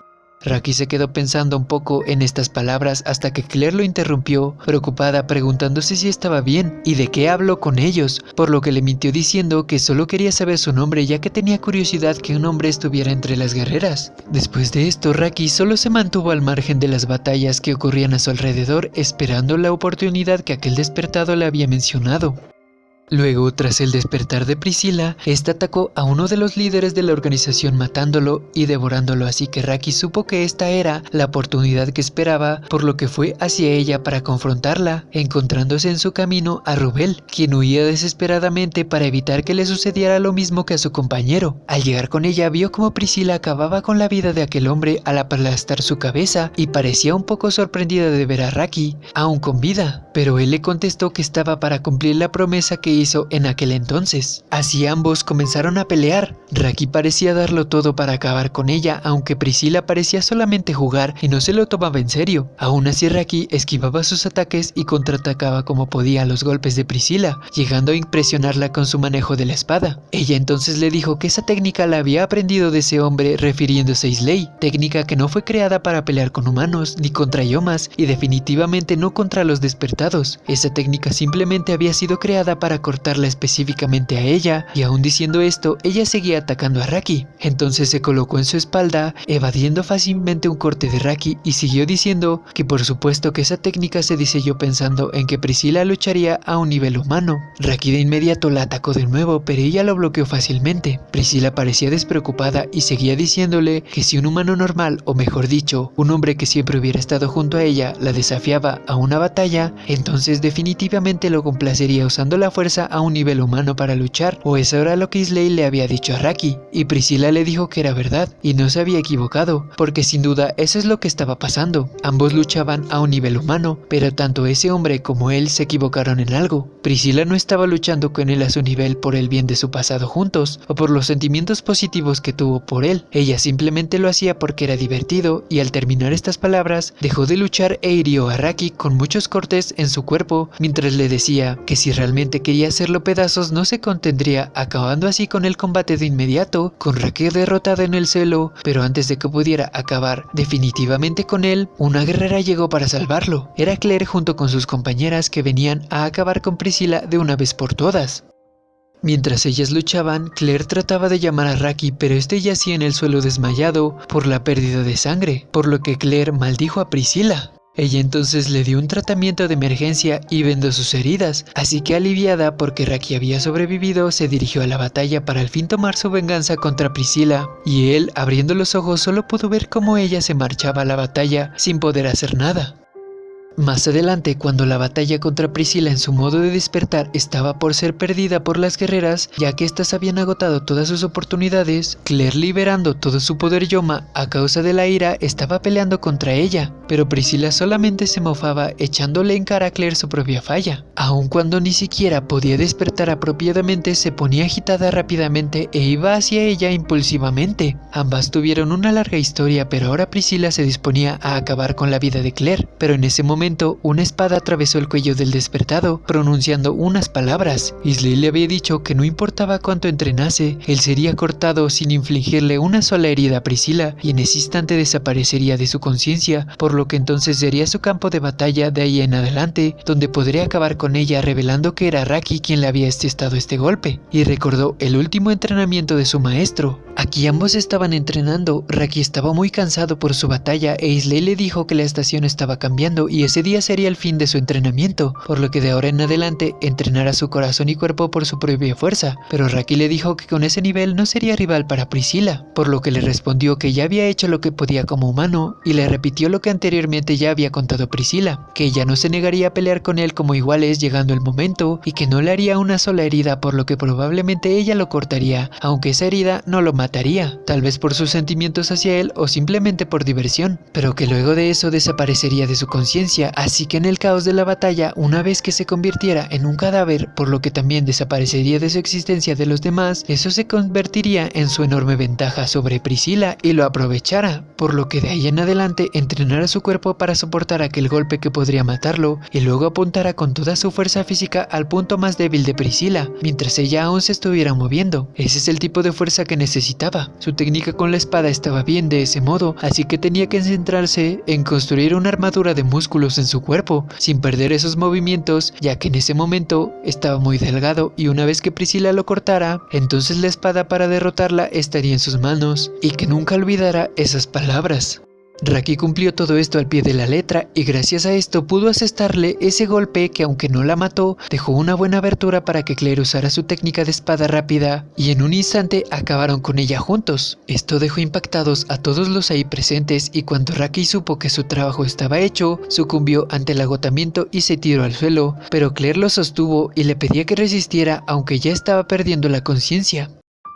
Raki se quedó pensando un poco en estas palabras hasta que Claire lo interrumpió, preocupada preguntándose si estaba bien y de qué habló con ellos, por lo que le mintió diciendo que solo quería saber su nombre ya que tenía curiosidad que un hombre estuviera entre las guerreras. Después de esto, Raki solo se mantuvo al margen de las batallas que ocurrían a su alrededor, esperando la oportunidad que aquel despertado le había mencionado. Luego, tras el despertar de Priscilla, esta atacó a uno de los líderes de la organización matándolo y devorándolo, así que Raki supo que esta era la oportunidad que esperaba, por lo que fue hacia ella para confrontarla, encontrándose en su camino a Rubel, quien huía desesperadamente para evitar que le sucediera lo mismo que a su compañero. Al llegar con ella, vio como Priscilla acababa con la vida de aquel hombre al aplastar su cabeza y parecía un poco sorprendida de ver a Raki, aún con vida, pero él le contestó que estaba para cumplir la promesa que hizo en aquel entonces. Así ambos comenzaron a pelear. Raki parecía darlo todo para acabar con ella, aunque Priscilla parecía solamente jugar y no se lo tomaba en serio. Aún así, Raki esquivaba sus ataques y contraatacaba como podía a los golpes de Priscilla, llegando a impresionarla con su manejo de la espada. Ella entonces le dijo que esa técnica la había aprendido de ese hombre, refiriéndose a Isley, técnica que no fue creada para pelear con humanos ni contra yomas y definitivamente no contra los despertados. Esa técnica simplemente había sido creada para cortarla específicamente a ella, y aún diciendo esto, ella seguía atacando a Raki. Entonces se colocó en su espalda, evadiendo fácilmente un corte de Raki, y siguió diciendo que por supuesto que esa técnica se diseñó pensando en que Priscilla lucharía a un nivel humano. Raki de inmediato la atacó de nuevo, pero ella lo bloqueó fácilmente. Priscilla parecía despreocupada y seguía diciéndole que si un humano normal, o mejor dicho, un hombre que siempre hubiera estado junto a ella, la desafiaba a una batalla, entonces definitivamente lo complacería usando la fuerza a un nivel humano para luchar, o eso era lo que Isley le había dicho a Raki, y Priscilla le dijo que era verdad, y no se había equivocado, porque sin duda eso es lo que estaba pasando. Ambos luchaban a un nivel humano, pero tanto ese hombre como él se equivocaron en algo. Priscilla no estaba luchando con él a su nivel por el bien de su pasado juntos, o por los sentimientos positivos que tuvo por él. Ella simplemente lo hacía porque era divertido, y al terminar estas palabras, dejó de luchar e hirió a Raki con muchos cortes en su cuerpo, mientras le decía que si realmente quería hacerlo pedazos no se contendría, acabando así con el combate de inmediato, con Raki derrotada en el suelo, pero antes de que pudiera acabar definitivamente con él, una guerrera llegó para salvarlo. Era Claire junto con sus compañeras que venían a acabar con Priscilla de una vez por todas. Mientras ellas luchaban, Claire trataba de llamar a Raki, pero este yacía en el suelo desmayado por la pérdida de sangre, por lo que Claire maldijo a Priscilla. Ella entonces le dio un tratamiento de emergencia y vendó sus heridas, así que aliviada porque Raki había sobrevivido, se dirigió a la batalla para al fin tomar su venganza contra Priscilla, y él, abriendo los ojos, solo pudo ver cómo ella se marchaba a la batalla sin poder hacer nada. Más adelante, cuando la batalla contra Priscilla en su modo de despertar estaba por ser perdida por las guerreras, ya que éstas habían agotado todas sus oportunidades, Claire, liberando todo su poder Yoma a causa de la ira, estaba peleando contra ella, pero Priscilla solamente se mofaba echándole en cara a Claire su propia falla. Aun cuando ni siquiera podía despertar apropiadamente, se ponía agitada rápidamente e iba hacia ella impulsivamente. Ambas tuvieron una larga historia, pero ahora Priscilla se disponía a acabar con la vida de Claire, pero en ese momento momento, una espada atravesó el cuello del despertado, pronunciando unas palabras. Isley le había dicho que no importaba cuánto entrenase, él sería cortado sin infligirle una sola herida a Priscilla, y en ese instante desaparecería de su conciencia, por lo que entonces sería su campo de batalla de ahí en adelante, donde podría acabar con ella revelando que era Raki quien le había estado este golpe, y recordó el último entrenamiento de su maestro. Aquí ambos estaban entrenando, Raki estaba muy cansado por su batalla e Isley le dijo que la estación estaba cambiando y ese día sería el fin de su entrenamiento, por lo que de ahora en adelante entrenará su corazón y cuerpo por su propia fuerza, pero Raki le dijo que con ese nivel no sería rival para Priscilla, por lo que le respondió que ya había hecho lo que podía como humano y le repitió lo que anteriormente ya había contado Priscilla, que ella no se negaría a pelear con él como iguales llegando el momento y que no le haría una sola herida, por lo que probablemente ella lo cortaría, aunque esa herida no lo mataría, tal vez por sus sentimientos hacia él o simplemente por diversión, pero que luego de eso desaparecería de su conciencia, así que en el caos de la batalla, una vez que se convirtiera en un cadáver, por lo que también desaparecería de su existencia de los demás, eso se convertiría en su enorme ventaja sobre Priscilla y lo aprovechara, por lo que de ahí en adelante entrenara su cuerpo para soportar aquel golpe que podría matarlo y luego apuntara con toda su fuerza física al punto más débil de Priscilla, mientras ella aún se estuviera moviendo. Ese es el tipo de fuerza que necesitaba. Su técnica con la espada estaba bien de ese modo, así que tenía que centrarse en construir una armadura de músculos en su cuerpo, sin perder esos movimientos, ya que en ese momento estaba muy delgado y una vez que Priscilla lo cortara, entonces la espada para derrotarla estaría en sus manos, y que nunca olvidara esas palabras. Raki cumplió todo esto al pie de la letra y gracias a esto pudo asestarle ese golpe que aunque no la mató, dejó una buena abertura para que Claire usara su técnica de espada rápida y en un instante acabaron con ella juntos. Esto dejó impactados a todos los ahí presentes y cuando Raki supo que su trabajo estaba hecho, sucumbió ante el agotamiento y se tiró al suelo, pero Claire lo sostuvo y le pedía que resistiera aunque ya estaba perdiendo la conciencia.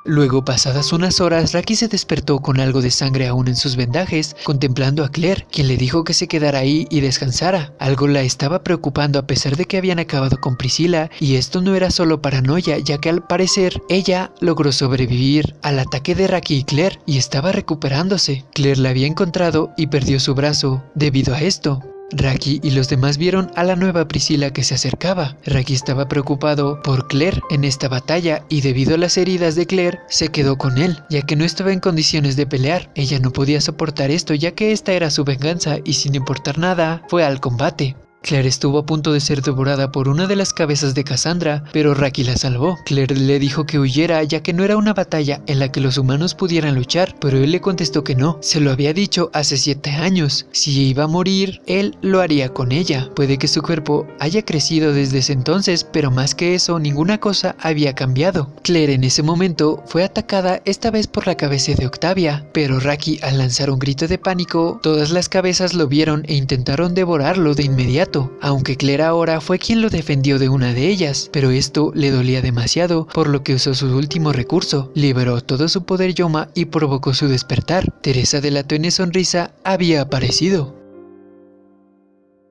Luego, pasadas unas horas, Raki se despertó con algo de sangre aún en sus vendajes, contemplando a Claire, quien le dijo que se quedara ahí y descansara. Algo la estaba preocupando a pesar de que habían acabado con Priscilla, y esto no era solo paranoia, ya que al parecer, ella logró sobrevivir al ataque de Raki y Claire, y estaba recuperándose. Claire la había encontrado y perdió su brazo debido a esto. Raki y los demás vieron a la nueva Priscilla que se acercaba. Raki estaba preocupado por Claire en esta batalla y debido a las heridas de Claire se quedó con él, ya que no estaba en condiciones de pelear. Ella no podía soportar esto ya que esta era su venganza y sin importar nada fue al combate. Claire estuvo a punto de ser devorada por una de las cabezas de Cassandra, pero Raki la salvó. Claire le dijo que huyera ya que no era una batalla en la que los humanos pudieran luchar, pero él le contestó que no, se lo había dicho hace 7 años. Si iba a morir, él lo haría con ella. Puede que su cuerpo haya crecido desde ese entonces, pero más que eso, ninguna cosa había cambiado. Claire en ese momento fue atacada esta vez por la cabeza de Octavia, pero Raki al lanzar un grito de pánico, todas las cabezas lo vieron e intentaron devorarlo de inmediato. Aunque Claire ahora fue quien lo defendió de una de ellas, pero esto le dolía demasiado, por lo que usó su último recurso, liberó todo su poder Yoma y provocó su despertar. Teresa de la Tenue Sonrisa había aparecido.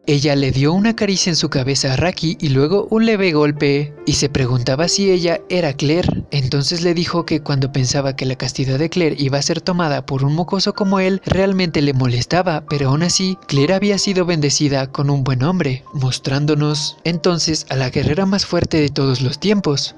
Ella le dio una caricia en su cabeza a Raki y luego un leve golpe y se preguntaba si ella era Claire. Entonces le dijo que cuando pensaba que la castidad de Claire iba a ser tomada por un mocoso como él, realmente le molestaba, pero aún así, Claire había sido bendecida con un buen hombre, mostrándonos entonces a la guerrera más fuerte de todos los tiempos.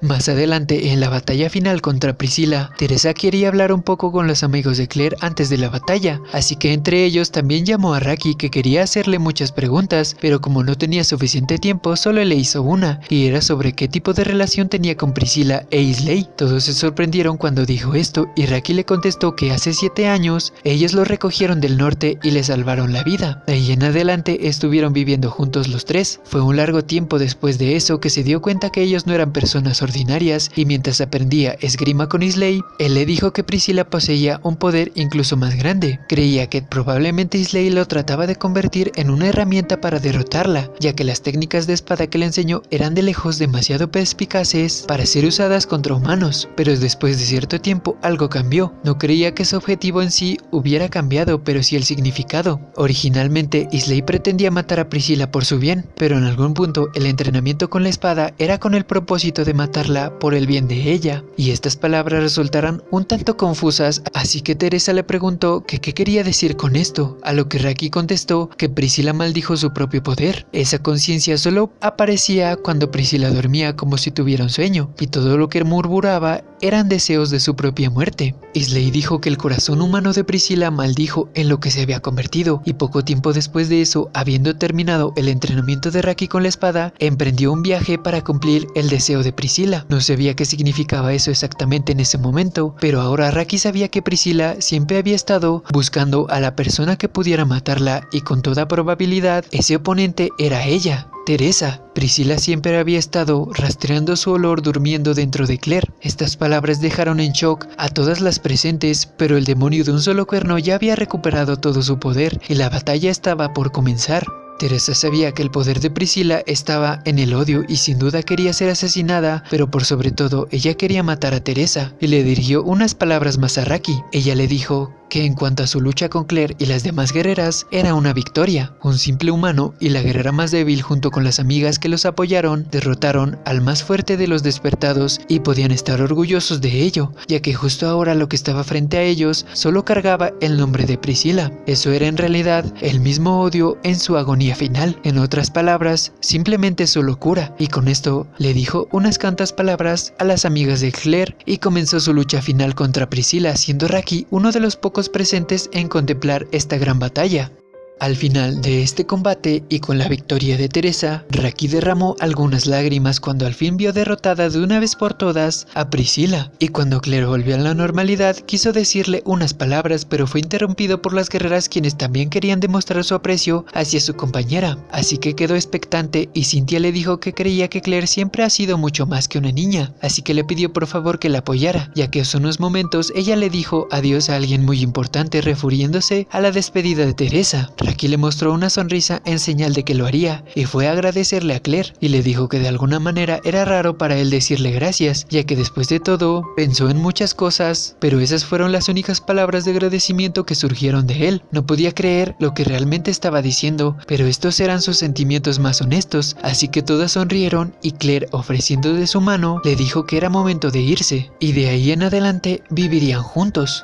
Más adelante, en la batalla final contra Priscilla, Teresa quería hablar un poco con los amigos de Claire antes de la batalla, así que entre ellos también llamó a Raki que quería hacerle muchas preguntas, pero como no tenía suficiente tiempo, solo le hizo una, y era sobre qué tipo de relación tenía con Priscilla e Isley. Todos se sorprendieron cuando dijo esto, y Raki le contestó que hace 7 años, ellos lo recogieron del norte y le salvaron la vida. De ahí en adelante estuvieron viviendo juntos los tres. Fue un largo tiempo después de eso que se dio cuenta que ellos no eran personas ordinarias y mientras aprendía esgrima con Isley, él le dijo que Priscilla poseía un poder incluso más grande. Creía que probablemente Isley lo trataba de convertir en una herramienta para derrotarla, ya que las técnicas de espada que le enseñó eran de lejos demasiado perspicaces para ser usadas contra humanos, pero después de cierto tiempo algo cambió. No creía que su objetivo en sí hubiera cambiado, pero sí el significado. Originalmente Isley pretendía matar a Priscilla por su bien, pero en algún punto el entrenamiento con la espada era con el propósito de matarla matarla por el bien de ella, y estas palabras resultaron un tanto confusas, así que Teresa le preguntó que qué quería decir con esto, a lo que Raki contestó que Priscilla maldijo su propio poder. Esa conciencia solo aparecía cuando Priscilla dormía como si tuviera un sueño, y todo lo que murmuraba eran deseos de su propia muerte. Isley dijo que el corazón humano de Priscilla maldijo en lo que se había convertido, y poco tiempo después de eso, habiendo terminado el entrenamiento de Raki con la espada, emprendió un viaje para cumplir el deseo de Priscilla. No sabía qué significaba eso exactamente en ese momento, pero ahora Raki sabía que Priscilla siempre había estado buscando a la persona que pudiera matarla, y con toda probabilidad ese oponente era ella, Teresa. Priscilla siempre había estado rastreando su olor durmiendo dentro de Claire. Estas palabras dejaron en shock a todas las presentes, pero el demonio de un solo cuerno ya había recuperado todo su poder y la batalla estaba por comenzar. Teresa sabía que el poder de Priscilla estaba en el odio y sin duda quería ser asesinada, pero por sobre todo ella quería matar a Teresa, y le dirigió unas palabras más a Raki. Ella le dijo que en cuanto a su lucha con Claire y las demás guerreras, era una victoria. Un simple humano y la guerrera más débil junto con las amigas que los apoyaron, derrotaron al más fuerte de los despertados y podían estar orgullosos de ello, ya que justo ahora lo que estaba frente a ellos solo cargaba el nombre de Priscilla. Eso era en realidad el mismo odio en su agonía final. En otras palabras, simplemente su locura, y con esto le dijo unas cuantas palabras a las amigas de Claire y comenzó su lucha final contra Priscilla, siendo Raki uno de los pocos presentes en contemplar esta gran batalla. Al final de este combate y con la victoria de Teresa, Raki derramó algunas lágrimas cuando al fin vio derrotada de una vez por todas a Priscilla, y cuando Claire volvió a la normalidad quiso decirle unas palabras, pero fue interrumpido por las guerreras, quienes también querían demostrar su aprecio hacia su compañera, así que quedó expectante, y Cynthia le dijo que creía que Claire siempre ha sido mucho más que una niña, así que le pidió por favor que la apoyara, ya que hace unos momentos ella le dijo adiós a alguien muy importante, refiriéndose a la despedida de Teresa. Raki le mostró una sonrisa en señal de que lo haría, y fue a agradecerle a Claire, y le dijo que de alguna manera era raro para él decirle gracias, ya que después de todo, pensó en muchas cosas, pero esas fueron las únicas palabras de agradecimiento que surgieron de él. No podía creer lo que realmente estaba diciendo, pero estos eran sus sentimientos más honestos, así que todas sonrieron, y Claire, ofreciendo de su mano, le dijo que era momento de irse, y de ahí en adelante vivirían juntos.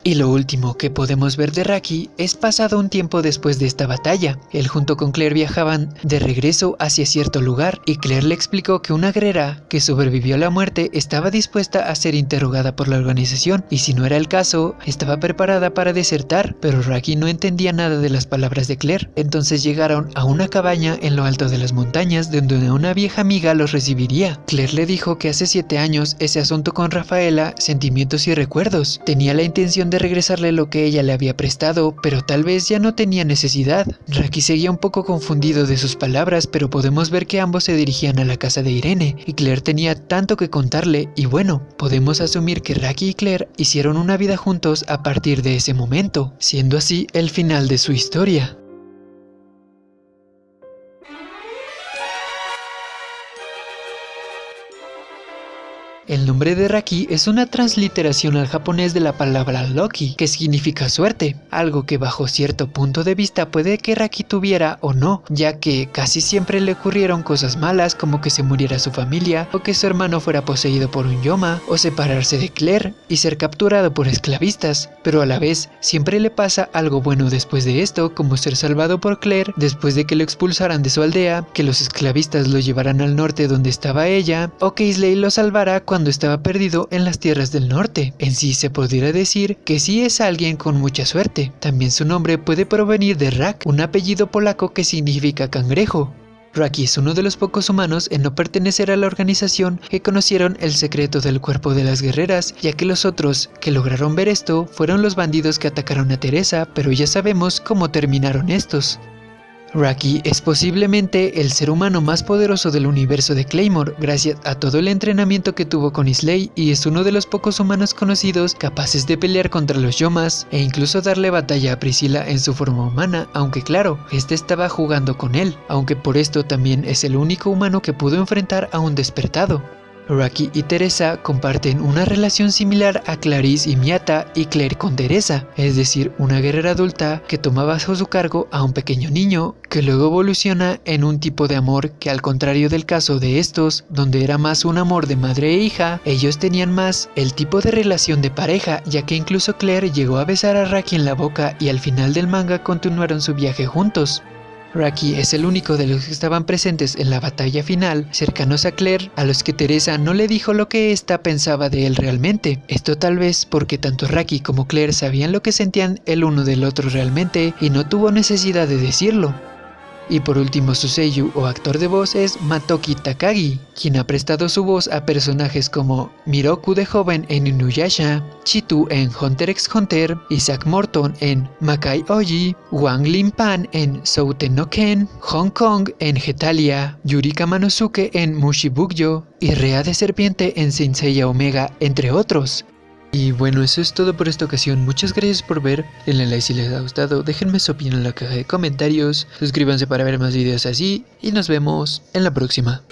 Y lo último que podemos ver de Raki es pasado un tiempo después de esta batalla. Él junto con Claire viajaban de regreso hacia cierto lugar, y Claire le explicó que una guerrera que sobrevivió a la muerte estaba dispuesta a ser interrogada por la organización, y si no era el caso, estaba preparada para desertar, pero Raki no entendía nada de las palabras de Claire. Entonces llegaron a una cabaña en lo alto de las montañas donde una vieja amiga los recibiría. Claire le dijo que hace 7 años ese asunto con Rafaela, sentimientos y recuerdos, tenía la intención de regresarle lo que ella le había prestado, pero tal vez ya no tenía necesidad. Raki seguía un poco confundido de sus palabras, pero podemos ver que ambos se dirigían a la casa de Irene, y Claire tenía tanto que contarle, y bueno, podemos asumir que Raki y Claire hicieron una vida juntos a partir de ese momento, siendo así el final de su historia. El nombre de Raki es una transliteración al japonés de la palabra Loki, que significa suerte, algo que bajo cierto punto de vista puede que Raki tuviera o no, ya que casi siempre le ocurrieron cosas malas, como que se muriera su familia, o que su hermano fuera poseído por un yoma, o separarse de Claire y ser capturado por esclavistas, pero a la vez siempre le pasa algo bueno después de esto, como ser salvado por Claire después de que lo expulsaran de su aldea, que los esclavistas lo llevaran al norte donde estaba ella, o que Isley lo salvara cuando estaba perdido en las tierras del norte. En sí se podría decir que sí es alguien con mucha suerte. También su nombre puede provenir de Rak, un apellido polaco que significa cangrejo. Raki es uno de los pocos humanos en no pertenecer a la organización que conocieron el secreto del cuerpo de las guerreras, ya que los otros que lograron ver esto fueron los bandidos que atacaron a Teresa, pero ya sabemos cómo terminaron estos. Raki es posiblemente el ser humano más poderoso del universo de Claymore, gracias a todo el entrenamiento que tuvo con Isley, y es uno de los pocos humanos conocidos capaces de pelear contra los yomas e incluso darle batalla a Priscilla en su forma humana, aunque claro, este estaba jugando con él, aunque por esto también es el único humano que pudo enfrentar a un despertado. Raki y Teresa comparten una relación similar a Clarisse y Miyata y Claire con Teresa, es decir, una guerrera adulta que toma bajo su cargo a un pequeño niño que luego evoluciona en un tipo de amor que, al contrario del caso de estos, donde era más un amor de madre e hija, ellos tenían más el tipo de relación de pareja, ya que incluso Claire llegó a besar a Raki en la boca y al final del manga continuaron su viaje juntos. Raki es el único de los que estaban presentes en la batalla final, cercanos a Claire, a los que Teresa no le dijo lo que ésta pensaba de él realmente. Esto tal vez porque tanto Raki como Claire sabían lo que sentían el uno del otro realmente y no tuvo necesidad de decirlo. Y por último, su seiyū o actor de voz es Matoki Takagi, quien ha prestado su voz a personajes como Miroku de joven en Inuyasha, Chitu en Hunter x Hunter, Isaac Morton en Makai Oji, Wang Linpan en Souten no Ken, Hong Kong en Hetalia, Yurika Manosuke en Mushibugyo y Rea de Serpiente en Saint Seiya Omega, entre otros. Y bueno, eso es todo por esta ocasión. Muchas gracias por ver. Denle like si les ha gustado, déjenme su opinión en la caja de comentarios, suscríbanse para ver más videos así y nos vemos en la próxima.